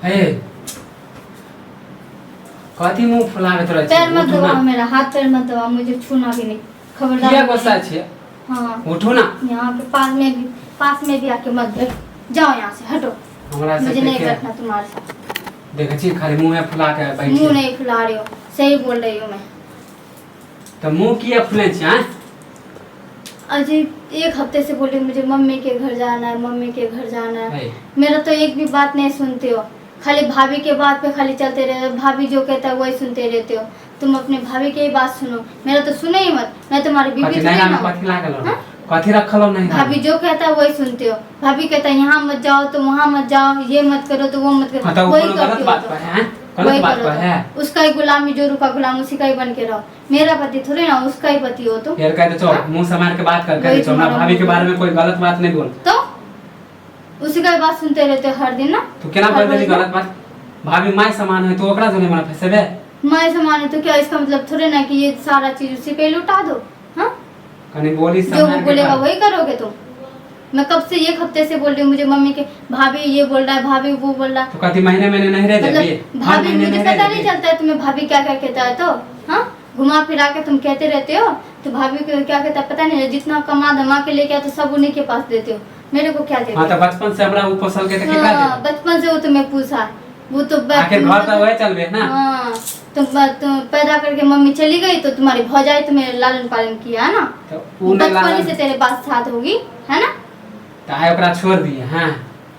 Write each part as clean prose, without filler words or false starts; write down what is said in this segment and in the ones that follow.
हे कथी मुंह फुलावे तो पैर मत दबाओ, मेरा हाथ पैर मत दबाओ, मुझे छूना भी नहीं, खबरदार। क्या गुस्सा छे? हाँ उठो ना, यहाँ के पास में भी आके मत बैठ जाओ, यहाँ से हटो, हमरा से मुझे नहीं देखे बैठना तुम्हारे साथ। देखे छी खाली मुंह में फुला के बैठी। मुंह नहीं फुला रही हो, सही बोल रही हूँ मैं। तो मुंह किया फुले छी? हां अजय एक हफ्ते से बोल रही मुझे मम्मी के घर जाना है, मम्मी के घर जाना है। है। मेरा तो एक भी बात नहीं सुनते हो, खाली भाभी के बात पे खाली चलते रहते हो, भाभी जो कहता है वही सुनते रहते हो। तुम अपने भाभी की ही बात सुनो, मेरा तो सुनो ही मत, मैं तुम्हारी बीवी कथी तो नहीं नहीं ना हूँ। कथी लागल हो? कथी रखल हो नहीं? भाभी जो कहता है वही सुनते हो। भाभी कहता है यहाँ मत जाओ तो वहाँ मत जाओ, ये मत करो तो वो मत करो, मतलब वही कोनो करते गलत हो बात तो। पर है? वही गलत बात करो पर तो। है? उसका ही गुलामी, जोरू का गुलाम उसी का ही बन के रहो। मेरा पति थोड़ी ना, उसका ही पति हो तुम। फिर कहते चो मुंह से मार के बात कर वही के चो, हमरा तुम्हारा भाभी के मुंह। बारे में कोई गलत बात नहीं बोल। तो उसी का ही बात सुनते रहते हो हर दिन ना। तू केना हर बोल देली रोज ना। गलत बात? भाभी माय समान है तो ओकरा जोने मना फसेबे? मैं समान तो क्या इसका मतलब थोड़े ना कि ये सारा चीज उसी पे लुटा दो। हाँ कनी बोली जो वो सम्मान के बोलेगा बात। वही करोगे तुम। मैं कब से एक हफ्ते से बोल रही हूँ, मुझे मम्मी के भाभी ये बोल रहा है, भाभी वो बोल रहा है। तो कथी महीने नहीं रह देबी? मतलब भाभी मुझे पता नहीं चलता है तुम्हें भाभी क्या क्या कहता है। तो हाँ घुमा फिरा के तुम कहते रहते हो, तो भाभी को क्या कहता है पता नहीं है। जितना कमा धमा के लेके आते सब उन्हीं के पास देते हो, मेरे को क्या देते हां तो बचपन से हमरा ऊपर सल के तो केकरा हाँ, दे? बचपन से वो तुम्हें पूछा, वो तो आखिर घर तो वही चलबे ना। हाँ तुम पैदा करके मम्मी चली गई तो तुम्हारी भौजाई तुम्हें लालन पालन किया है ना, तो उ नहीं बचपन लालन से तेरे पास साथ होगी है ना। तो आए ओकरा छोड़ दिए। हां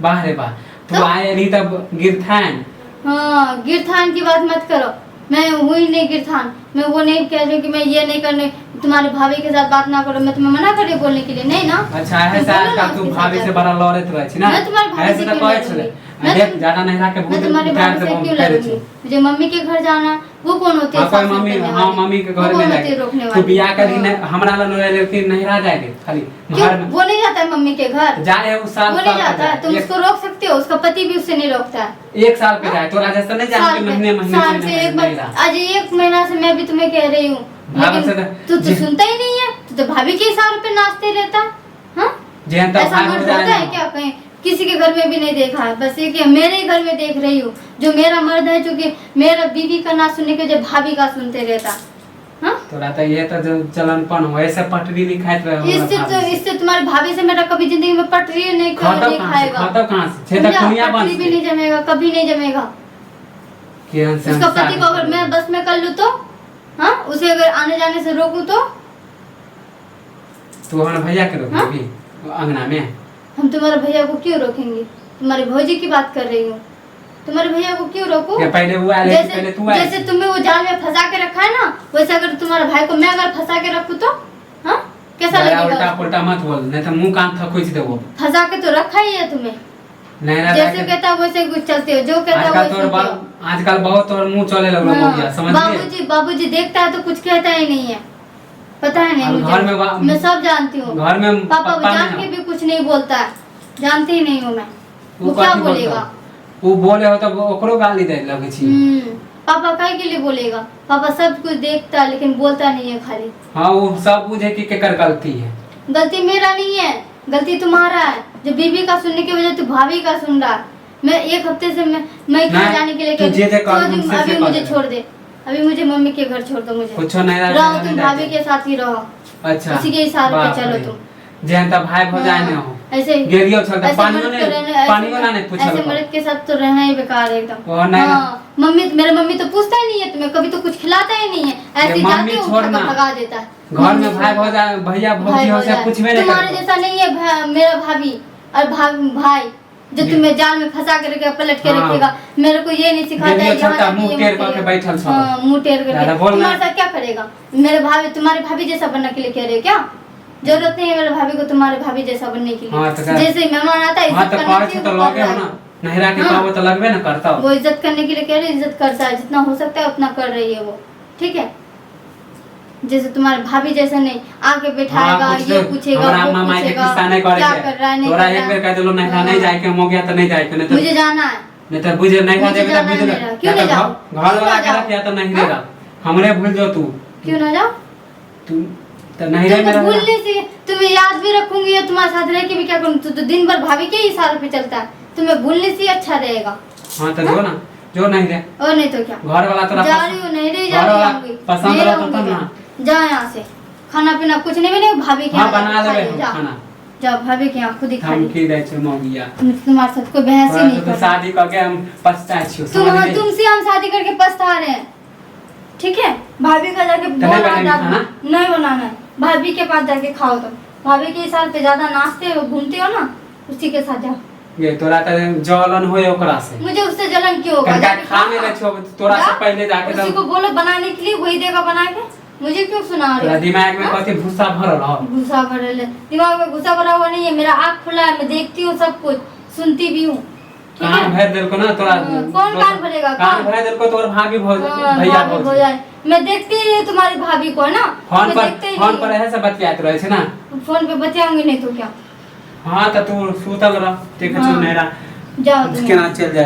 बाह रे बाह, तू तो? आए रही तब गिरथान। हाँ गिरथान की बात मत करो, मैं हुई नहीं गिरथान। मैं वो नहीं कह रही हूँ कि मैं ये नहीं करने, तुम्हारी भाभी के साथ बात ना करो। मैं तुम्हें मना कर रही हूँ बोलने के लिए, नहीं ना। अच्छा है साथ का तू भाभी से बड़ा लड़त रहे छी ना? मैं तुम्हारी भाभी से ऐसे तो क्यों कहै छले लड़ूंगी? मैं देख तुम- ज्यादा नहीं रहा के मैं बहुत तुम्हारी प्यार भाभी से से हम क्यों कह रहे लड़ूंगी? छी। मुझे मम्मी के घर जाना, वो कौन होती है? हां कोई साथ मम्मी, करने हां वाली? मम्मी के वो घर कौन में होती है रोकने जाए। वाली? तू बियाह कर ही हाँ। नहीं हमरा ला लेकिन नहीं रह जाएगी खाली क्यों? घर में वो नहीं जाता है मम्मी के घर, जाए है उस साल वो नहीं जाता है। तुम उसको रोक सकते हो, उसका पति भी उससे नहीं रोकता है। एक साल पे जाए तो राजस्थान नहीं जाए कि महीने साल से एक बार। आज एक महीना से मैं भी तुम्हें कह रही हूँ, भाभी से लेकिन तू तो सुनता ही नहीं है। तू तो भाभी के हिसाब पे नाचते रहता है। हाँ जेहन तब ऐसा भाई मर्द हो होता जाए है क्या? कहीं किसी के घर में भी नहीं देखा है, बस एक मेरे ही घर में देख रही हूँ। जो मेरा मर्द है, जो कि मेरा बीवी का ना सुनने के, जो भाभी का सुनते रहता। हाँ तो रहता ये तो जो चलनपन हो ऐसे पटरी नहीं खाइत रहे हो। इससे तुम्हारी भाभी से मेरा कभी जिंदगी में पटरी नहीं खाता खाएगा। खाता कहां से? छेदा दुनिया बंद पटरी भी नहीं जमेगा, कभी नहीं जमेगा। केहन से उसका पति को अगर मैं बस में कर लूँ तो, हाँ उसे अगर आने जाने से रोकूं तो तू हमारे भैया के रोकेगी अंगना में? हम तुम्हारे भैया को क्यों रोकेंगे? तुम्हारी भौजी की बात कर रही हूँ, तुम्हारे भैया को क्यों रोकूं? क्या पहले वो आए पहले तू आए? जैसे तुम्हें वो जाल में फंसा के रखा है ना, वैसे अगर तुम्हारे भाई को मैं अगर फंसा के रखूं तो हाँ कैसा उल्टा लगेगा? पुल्टा मत बोल नहीं तो मुंह कान थकोच देबो। फंसा के तो रखा ही है तुम्हें, नहीं रहा जैसे कहता है वैसे कुछ चलते हो, जो कहता है आजकल वैसे तोर सुनते हो। आजकल बहुत तोर मुंह चले लगलो हो गया समझ लिए? बाबूजी देखता है तो कुछ कहता ही नहीं है, पता है नहीं और घर में मुझे, मैं सब जानती हूँ। घर में पापा पप्पा जान नहीं के भी कुछ नहीं बोलता है, जानती ही नहीं हूँ मैं। वो वो क्या कथी बोलता? बोलेगा? वो बोले हो तो ओकरो गाली दे लगे छी। पापा काहे के लिए बोलेगा? पापा सब कुछ देखता है लेकिन बोलता नहीं है खाली। हाँ वो सब बुझे कि केकर गलती है। गलती मेरा नहीं है, गलती तुम्हारा है, जो बीवी का सुनने की वजह तू भाभी का सुन रहा है। मैं एक हफ्ते से मैं कहीं जाने के लिए तू जे तो हमसे अभी से मुझे कर छोड़ दे, अभी मुझे मम्मी के घर छोड़ दो। मुझे कुछ नहीं रहो, तुम भाभी के साथ ही रहो। अच्छा उसी के हिसाब पे चलो तुम। जेहन तब भाई भौजाई ने हो ऐसे गेलियो छलता ऐसे पानियो मर्द को रहना- ने पानियो ना नहीं पूछल। ऐसे मर्द के साथ तो रहना ही बेकार है एकदम। और नहीं हाँ, मेरे मम्मी तो पूछता ही नहीं है तुम्हें, कभी तो कुछ खिलाता ही नहीं है, ऐसे ये जाके मम्मी उठा छोड़ना। के भगा देता है। घर में भाई भौजाई भैया भौजी हो से कुछ भी नहीं तुम्हारे करता। जैसा नहीं है मेरा भाभी और भाई जो तुम्हें जाल में फंसा के रखेगा, पलट के हाँ। रखेगा। मेरे को ये नहीं सिखाता है गेलियो यहाँ छलता जाके मुंह ये टेढ़ मत करके करिए। बैठल छल। हाँ, मुंह टेढ़ ज्यादा करके बोलना। तुम्हारे साथ क्या करेगा? मेरे भाभी तुम्हारे भाभी जैसा बनने के लिए कह रहे हो क्या? जरूरत नहीं है मेरे भाभी को तुम्हारे भाभी जैसा बनने के हाँ, लिए। तो जैसे मेहमान आता है हाँ इज्जत तो करने कहे के छे लिए तो वो कर लगे रहा हो है। ना नहरा के हाँ। कहबो तो लगबे ना करता हो। वो इज्जत करने के लिए कह रही है, इज्जत करता है, जितना हो सकता है उतना कर रही है वो, ठीक है। जैसे तुम्हारे भाभी जैसा नहीं, आके बैठाएगा, हाँ, ये पूछेगा, हमरा वो मामा के पूछेगा, किस्सा नहीं करे क्या छे। कर रहा है नहीं तोरा कर एक रहा बेर कह देलो नहरा हाँ। नहीं जाए के हो गया तो नहीं जाए के नहीं तो मुझे जाना है। नहीं तो बुझे नहीं मुझे देबे तो जाना बुझे है मेरा। क्यों नहीं जाऊं? घर वाला के रख या तो नहीं हाँ? देगा हमरे भूल जो तू क्यों ना जाओ? तू तो नहीं रे तुम मेरा भूलने से तुम्हें याद भी रखूंगी, या तुम्हारे साथ रह के भी क्या करूँ? तू तो दिन भर भाभी के ही इशारे पे चलता है, तुम्हें भूलने से ही अच्छा रहेगा। हाँ तो जो ना, जो नहीं दे और नहीं तो क्या, घर वाला तोरा जा रही हूँ, नहीं रही, जा घर रही वाला हूँ, पसंद नहीं रहता रहूंगी तब मैं। ना। जा यहाँ से, खाना पीना कुछ नहीं बने, भाभी के हाँ यहाँ बना जाके लेबे खा हम ले, जा खाना। जा भाभी के यहाँ खुद ही खा हम ले। की दे छै मौगिया। तुम्हारे साथ कोई बहस ही नहीं तो कर शादी करके हम पछताए छियो समझ तुमसे हम शादी करके पछता रहे हैं, ठीक है। भाभी का जाके तो नहीं बनाएंगे खाना? नहीं बनाना है, भाभी के पास जाके खाओ तुम। भाभी के साथ पे ज्यादा नाचते हो घूमते हो ना, उसी के साथ जाओ। ये तोरा त जलन होय ओकरा से। मुझे उससे जलन क्यों होगा? कनका जाके खा में खाओ। ले छो तोरा से जा, पहले जाके उसी को बोलो बनाने के लिए, वही देगा बना के। मुझे क्यों सुना रहे तोरा हो? दिमाग में हाँ? कथि भूसा भरल हो? गुस्सा भरल है दिमाग में, गुस्सा भरा हुआ नहीं है, मेरा आँख खुला है, मैं देखती हूँ सब कुछ, सुनती भी हूँ, ठीक है? कान भर देल को ना तोरा। हाँ, कौन कान भरेगा? कान भर देल को तोर भाभी हाँ, भैया भाभी भौजी। भौजाई। मैं देखती ही नहीं तुम्हारी भाभी को, है ना? फोन मैं पर देखते ही फोन नहीं। पर ऐसे से बतियात रहे छै ना। फोन पे बतियाऊंगी नहीं तो क्या? हां त तू सुतल रह, देख हाँ। छु नेरा जाओ तुम। केना चल जाए।